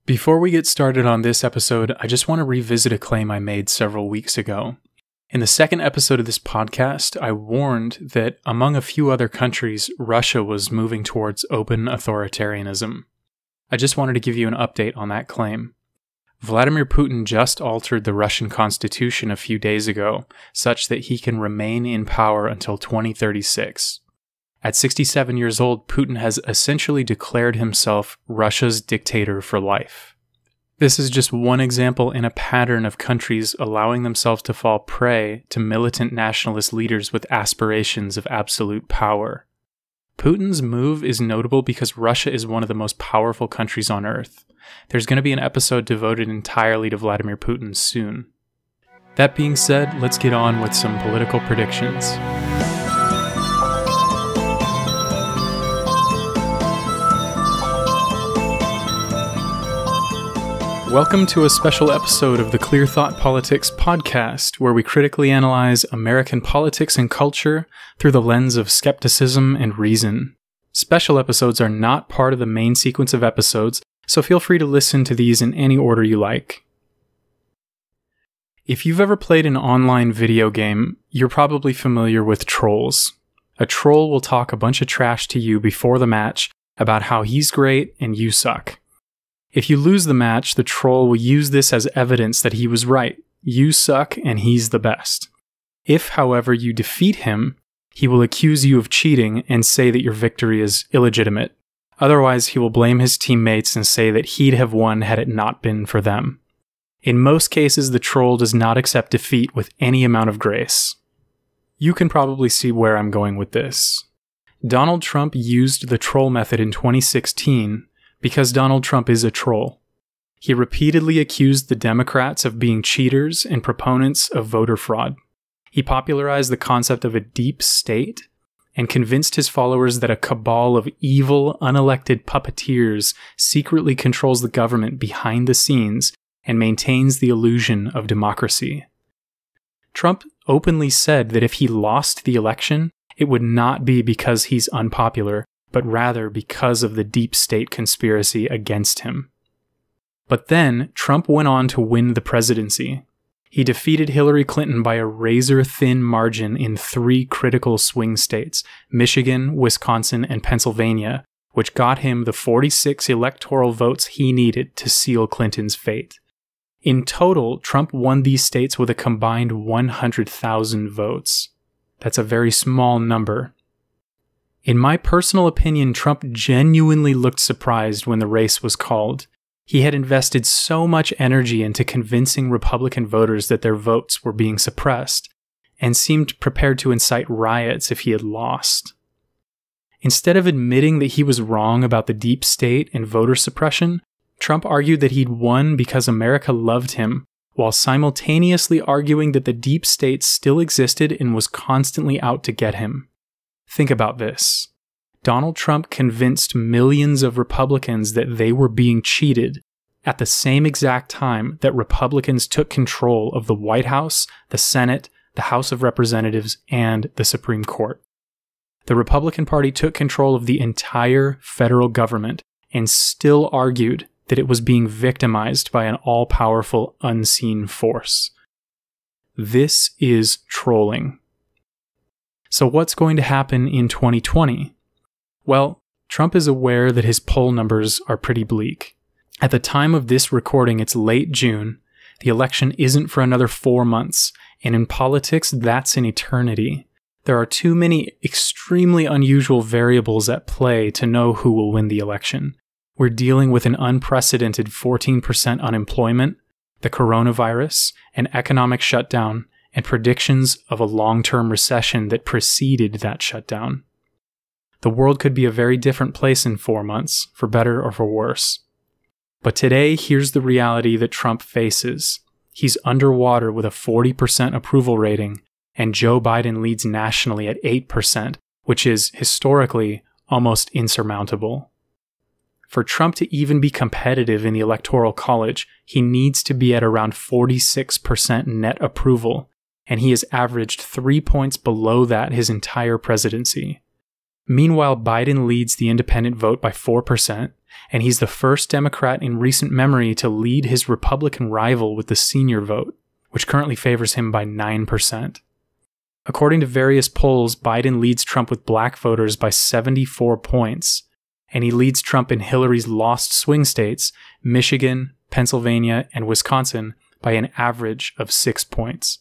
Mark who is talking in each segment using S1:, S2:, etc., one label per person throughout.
S1: Before we get started on this episode, I just want to revisit a claim I made several weeks ago. In the second episode of this podcast, I warned that among a few other countries, Russia was moving towards open authoritarianism. I just wanted to give you an update on that claim. Vladimir Putin just altered the Russian constitution a few days ago, such that he can remain in power until 2036. At 67 years old, Putin has essentially declared himself Russia's dictator for life. This is just one example in a pattern of countries allowing themselves to fall prey to militant nationalist leaders with aspirations of absolute power. Putin's move is notable because Russia is one of the most powerful countries on Earth. There's going to be an episode devoted entirely to Vladimir Putin soon. That being said, let's get on with some political predictions. Welcome to a special episode of the Clear Thought Politics podcast, where we critically analyze American politics and culture through the lens of skepticism and reason. Special episodes are not part of the main sequence of episodes, so feel free to listen to these in any order you like. If you've ever played an online video game, you're probably familiar with trolls. A troll will talk a bunch of trash to you before the match about how he's great and you suck. If you lose the match, the troll will use this as evidence that he was right. You suck and he's the best. If, however, you defeat him, he will accuse you of cheating and say that your victory is illegitimate. Otherwise, he will blame his teammates and say that he'd have won had it not been for them. In most cases, the troll does not accept defeat with any amount of grace. You can probably see where I'm going with this. Donald Trump used the troll method in 2016 because Donald Trump is a troll. He repeatedly accused the Democrats of being cheaters and proponents of voter fraud. He popularized the concept of a deep state and convinced his followers that a cabal of evil, unelected puppeteers secretly controls the government behind the scenes and maintains the illusion of democracy. Trump openly said that if he lost the election, it would not be because he's unpopular, but rather because of the deep state conspiracy against him. But then, Trump went on to win the presidency. He defeated Hillary Clinton by a razor-thin margin in 3 critical swing states, Michigan, Wisconsin, and Pennsylvania, which got him the 46 electoral votes he needed to seal Clinton's fate. In total, Trump won these states with a combined 100,000 votes. That's a very small number. In my personal opinion, Trump genuinely looked surprised when the race was called. He had invested so much energy into convincing Republican voters that their votes were being suppressed, and seemed prepared to incite riots if he had lost. Instead of admitting that he was wrong about the deep state and voter suppression, Trump argued that he'd won because America loved him, while simultaneously arguing that the deep state still existed and was constantly out to get him. Think about this. Donald Trump convinced millions of Republicans that they were being cheated at the same exact time that Republicans took control of the White House, the Senate, the House of Representatives, and the Supreme Court. The Republican Party took control of the entire federal government and still argued that it was being victimized by an all-powerful, unseen force. This is trolling. So what's going to happen in 2020? Well, Trump is aware that his poll numbers are pretty bleak. At the time of this recording, it's late June. The election isn't for another 4 months, and in politics, that's an eternity. There are too many extremely unusual variables at play to know who will win the election. We're dealing with an unprecedented 14% unemployment, the coronavirus, an economic shutdown, and predictions of a long-term recession that preceded that shutdown. The world could be a very different place in 4 months, for better or for worse. But today, here's the reality that Trump faces. He's underwater with a 40% approval rating, and Joe Biden leads nationally at 8%, which is, historically, almost insurmountable. For Trump to even be competitive in the Electoral College, he needs to be at around 46% net approval, and he has averaged 3 points below that his entire presidency. Meanwhile, Biden leads the independent vote by 4%, and he's the first Democrat in recent memory to lead his Republican rival with the senior vote, which currently favors him by 9%. According to various polls, Biden leads Trump with black voters by 74 points, and he leads Trump in Hillary's lost swing states, Michigan, Pennsylvania, and Wisconsin, by an average of 6 points.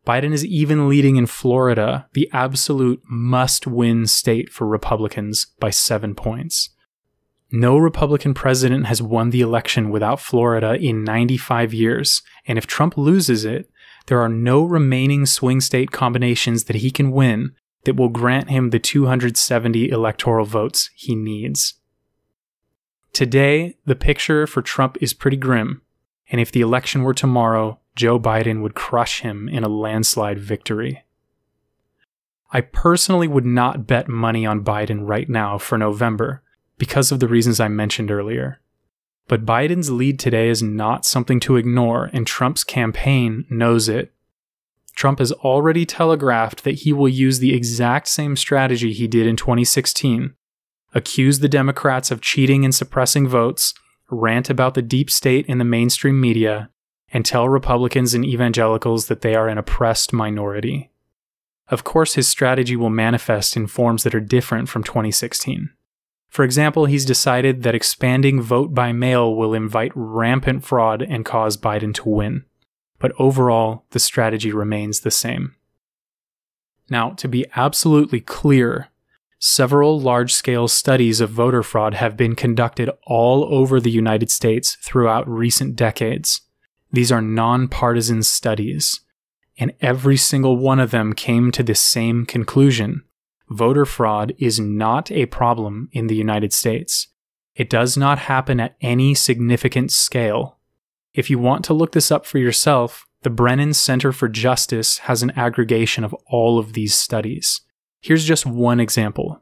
S1: Biden is even leading in Florida, the absolute must-win state for Republicans, by 7 points. No Republican president has won the election without Florida in 95 years, and if Trump loses it, there are no remaining swing state combinations that he can win that will grant him the 270 electoral votes he needs. Today, the picture for Trump is pretty grim, and if the election were tomorrow, Joe Biden would crush him in a landslide victory. I personally would not bet money on Biden right now for November because of the reasons I mentioned earlier. But Biden's lead today is not something to ignore, and Trump's campaign knows it. Trump has already telegraphed that he will use the exact same strategy he did in 2016, accuse the Democrats of cheating and suppressing votes, rant about the deep state in the mainstream media, and tell Republicans and evangelicals that they are an oppressed minority. Of course, his strategy will manifest in forms that are different from 2016. For example, he's decided that expanding vote by mail will invite rampant fraud and cause Biden to win. But overall, the strategy remains the same. Now, to be absolutely clear, several large-scale studies of voter fraud have been conducted all over the United States throughout recent decades. These are nonpartisan studies, and every single one of them came to the same conclusion. Voter fraud is not a problem in the United States. It does not happen at any significant scale. If you want to look this up for yourself, the Brennan Center for Justice has an aggregation of all of these studies. Here's just one example.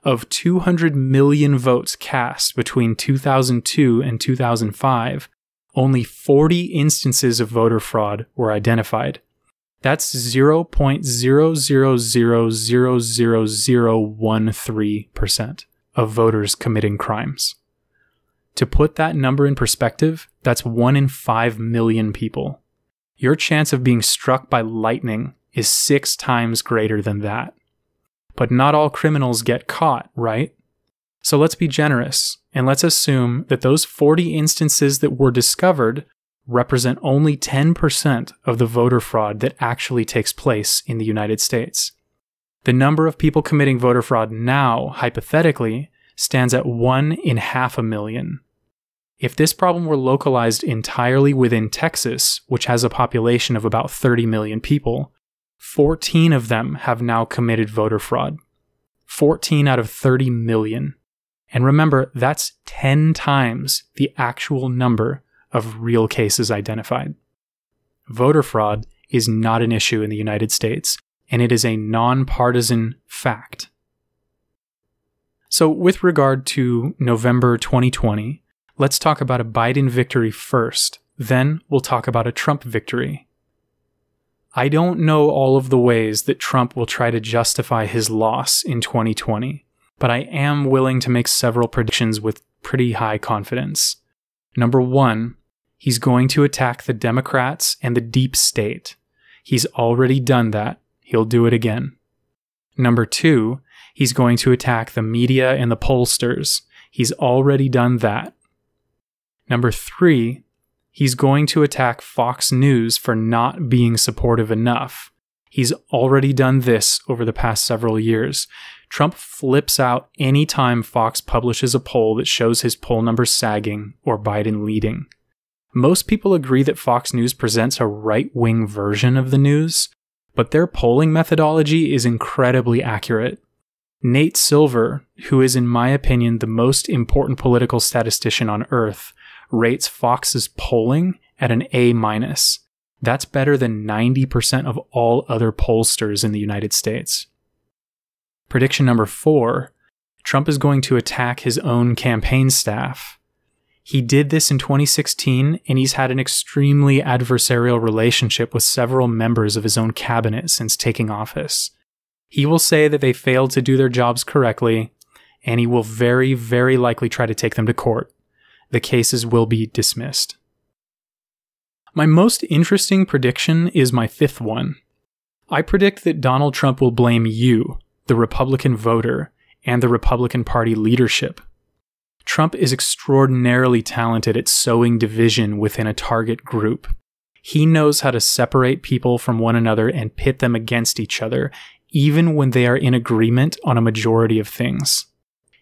S1: Of 200 million votes cast between 2002 and 2005, only 40 instances of voter fraud were identified. That's 0.0000013% of voters committing crimes. To put that number in perspective, that's 1 in 5 million people. Your chance of being struck by lightning is 6 times greater than that. But not all criminals get caught, right? So let's be generous, and let's assume that those 40 instances that were discovered represent only 10% of the voter fraud that actually takes place in the United States. The number of people committing voter fraud now, hypothetically, stands at 1 in 500,000. If this problem were localized entirely within Texas, which has a population of about 30 million people, 14 of them have now committed voter fraud. 14 out of 30 million. And remember, that's 10 times the actual number of real cases identified. Voter fraud is not an issue in the United States, and it is a nonpartisan fact. So with regard to November 2020, let's talk about a Biden victory first, then we'll talk about a Trump victory. I don't know all of the ways that Trump will try to justify his loss in 2020, but I am willing to make several predictions with pretty high confidence. Number 1, he's going to attack the Democrats and the deep state. He's already done that. He'll do it again. Number 2, he's going to attack the media and the pollsters. He's already done that. Number 3, he's going to attack Fox News for not being supportive enough. He's already done this over the past several years. Trump flips out anytime Fox publishes a poll that shows his poll numbers sagging or Biden leading. Most people agree that Fox News presents a right-wing version of the news, but their polling methodology is incredibly accurate. Nate Silver, who is in my opinion the most important political statistician on earth, rates Fox's polling at an A-. That's better than 90% of all other pollsters in the United States. Prediction number 4, Trump is going to attack his own campaign staff. He did this in 2016, and he's had an extremely adversarial relationship with several members of his own cabinet since taking office. He will say that they failed to do their jobs correctly, and he will very, very likely try to take them to court. The cases will be dismissed. My most interesting prediction is my fifth one. I predict that Donald Trump will blame you, the Republican voter, and the Republican Party leadership. Trump is extraordinarily talented at sowing division within a target group. He knows how to separate people from one another and pit them against each other, even when they are in agreement on a majority of things.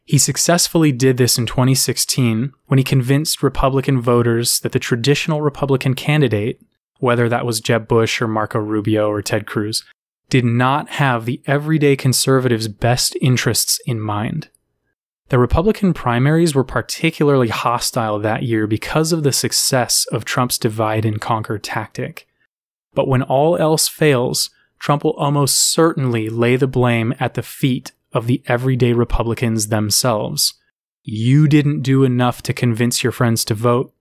S1: He successfully did this in 2016 when he convinced Republican voters that the traditional Republican candidate, whether that was Jeb Bush or Marco Rubio or Ted Cruz, did not have the everyday conservatives' best interests in mind. The Republican primaries were particularly hostile that year because of the success of Trump's divide and conquer tactic. But when all else fails, Trump will almost certainly lay the blame at the feet of the everyday Republicans themselves. You didn't do enough to convince your friends to vote.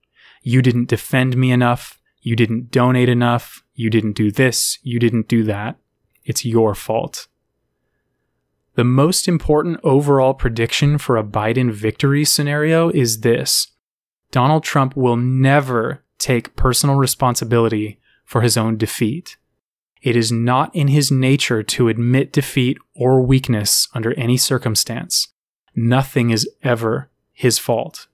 S1: You didn't defend me enough. You didn't donate enough. You didn't do this. You didn't do that. It's your fault. The most important overall prediction for a Biden victory scenario is this: Donald Trump will never take personal responsibility for his own defeat. It is not in his nature to admit defeat or weakness under any circumstance. Nothing is ever his fault.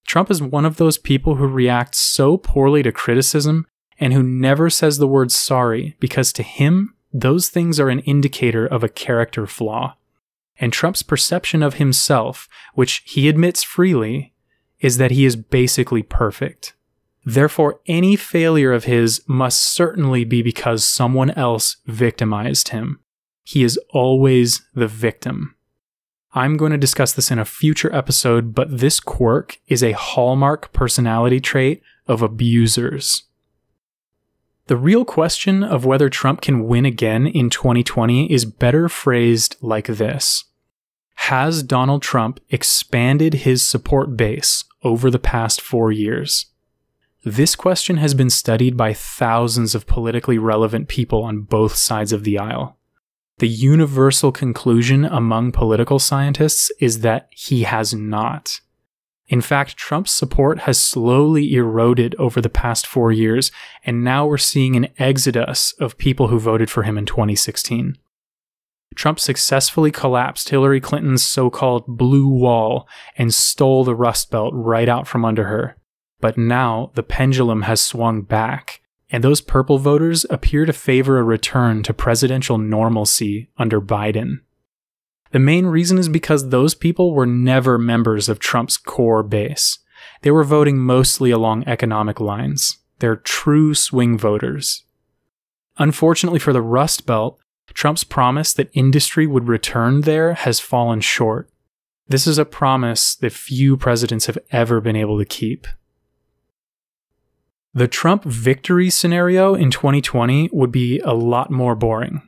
S1: Trump is one of those people who react so poorly to criticism and who never says the word sorry because to him, those things are an indicator of a character flaw. And Trump's perception of himself, which he admits freely, is that he is basically perfect. Therefore, any failure of his must certainly be because someone else victimized him. He is always the victim. I'm going to discuss this in a future episode, but this quirk is a hallmark personality trait of abusers. The real question of whether Trump can win again in 2020 is better phrased like this: has Donald Trump expanded his support base over the past 4 years? This question has been studied by thousands of politically relevant people on both sides of the aisle. The universal conclusion among political scientists is that he has not. In fact, Trump's support has slowly eroded over the past 4 years, and now we're seeing an exodus of people who voted for him in 2016. Trump successfully collapsed Hillary Clinton's so-called blue wall and stole the Rust Belt right out from under her. But now the pendulum has swung back, and those purple voters appear to favor a return to presidential normalcy under Biden. The main reason is because those people were never members of Trump's core base. They were voting mostly along economic lines. They're true swing voters. Unfortunately for the Rust Belt, Trump's promise that industry would return there has fallen short. This is a promise that few presidents have ever been able to keep. The Trump victory scenario in 2020 would be a lot more boring.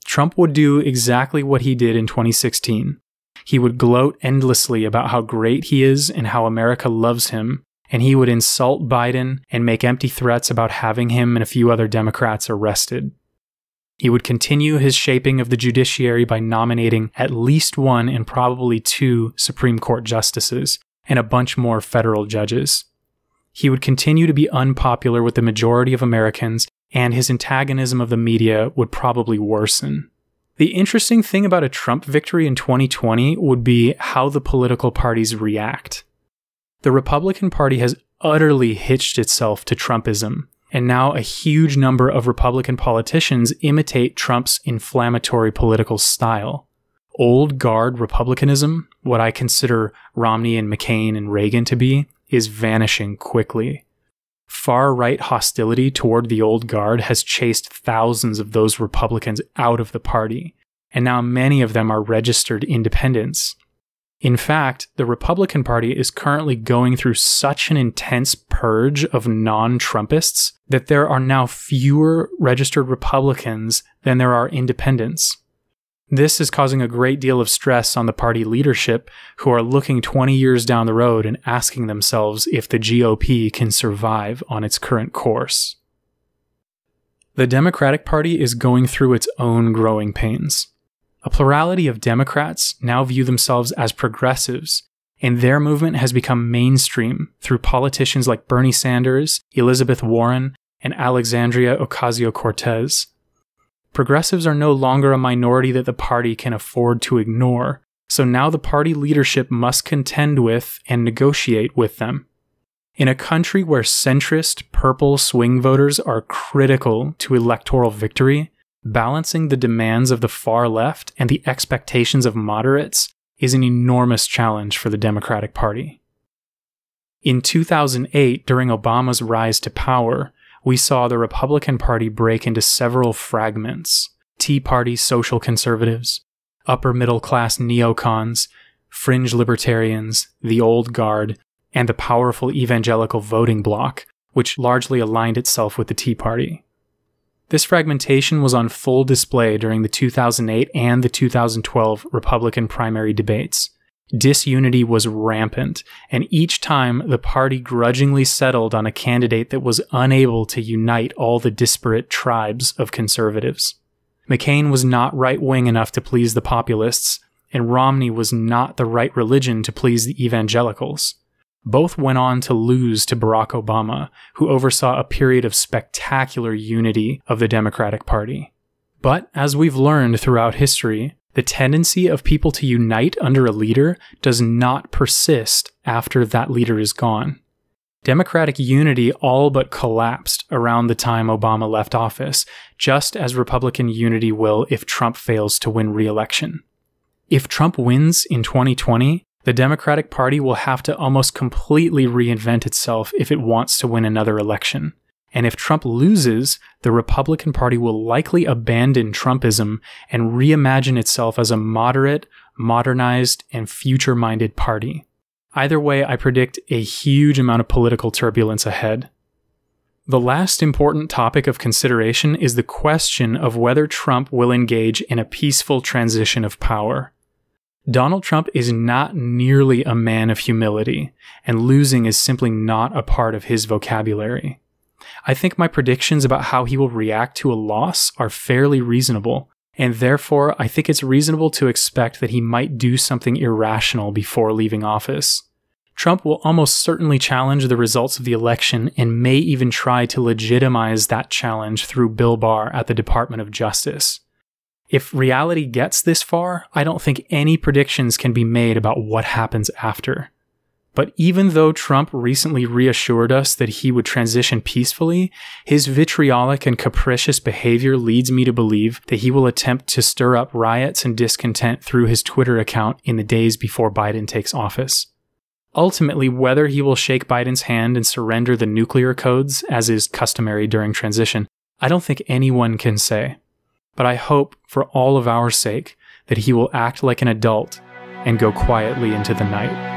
S1: Trump would do exactly what he did in 2016. He would gloat endlessly about how great he is and how America loves him, and he would insult Biden and make empty threats about having him and a few other Democrats arrested. He would continue his shaping of the judiciary by nominating at least one and probably 2 Supreme Court justices and a bunch more federal judges. He would continue to be unpopular with the majority of Americans, and his antagonism of the media would probably worsen. The interesting thing about a Trump victory in 2020 would be how the political parties react. The Republican Party has utterly hitched itself to Trumpism, and now a huge number of Republican politicians imitate Trump's inflammatory political style. Old guard Republicanism, what I consider Romney and McCain and Reagan to be, is vanishing quickly. Far-right hostility toward the old guard has chased thousands of those Republicans out of the party, and now many of them are registered independents. In fact, the Republican Party is currently going through such an intense purge of non-Trumpists that there are now fewer registered Republicans than there are independents. This is causing a great deal of stress on the party leadership, who are looking 20 years down the road and asking themselves if the GOP can survive on its current course. The Democratic Party is going through its own growing pains. A plurality of Democrats now view themselves as progressives, and their movement has become mainstream through politicians like Bernie Sanders, Elizabeth Warren, and Alexandria Ocasio-Cortez. Progressives are no longer a minority that the party can afford to ignore, so now the party leadership must contend with and negotiate with them. In a country where centrist, purple swing voters are critical to electoral victory, balancing the demands of the far left and the expectations of moderates is an enormous challenge for the Democratic Party. In 2008, during Obama's rise to power, we saw the Republican Party break into several fragments: Tea Party social conservatives, upper-middle-class neocons, fringe libertarians, the old guard, and the powerful evangelical voting bloc, which largely aligned itself with the Tea Party. This fragmentation was on full display during the 2008 and the 2012 Republican primary debates. Disunity was rampant, and each time the party grudgingly settled on a candidate that was unable to unite all the disparate tribes of conservatives. McCain was not right-wing enough to please the populists, and Romney was not the right religion to please the evangelicals. Both went on to lose to Barack Obama, who oversaw a period of spectacular unity of the Democratic Party. But as we've learned throughout history, the tendency of people to unite under a leader does not persist after that leader is gone. Democratic unity all but collapsed around the time Obama left office, just as Republican unity will if Trump fails to win re-election. If Trump wins in 2020, the Democratic Party will have to almost completely reinvent itself if it wants to win another election. And if Trump loses, the Republican Party will likely abandon Trumpism and reimagine itself as a moderate, modernized, and future-minded party. Either way, I predict a huge amount of political turbulence ahead. The last important topic of consideration is the question of whether Trump will engage in a peaceful transition of power. Donald Trump is not nearly a man of humility, and losing is simply not a part of his vocabulary. I think my predictions about how he will react to a loss are fairly reasonable, and therefore I think it's reasonable to expect that he might do something irrational before leaving office. Trump will almost certainly challenge the results of the election and may even try to legitimize that challenge through Bill Barr at the Department of Justice. If reality gets this far, I don't think any predictions can be made about what happens after. But even though Trump recently reassured us that he would transition peacefully, his vitriolic and capricious behavior leads me to believe that he will attempt to stir up riots and discontent through his Twitter account in the days before Biden takes office. Ultimately, whether he will shake Biden's hand and surrender the nuclear codes, as is customary during transition, I don't think anyone can say. But I hope, for all of our sake, that he will act like an adult and go quietly into the night.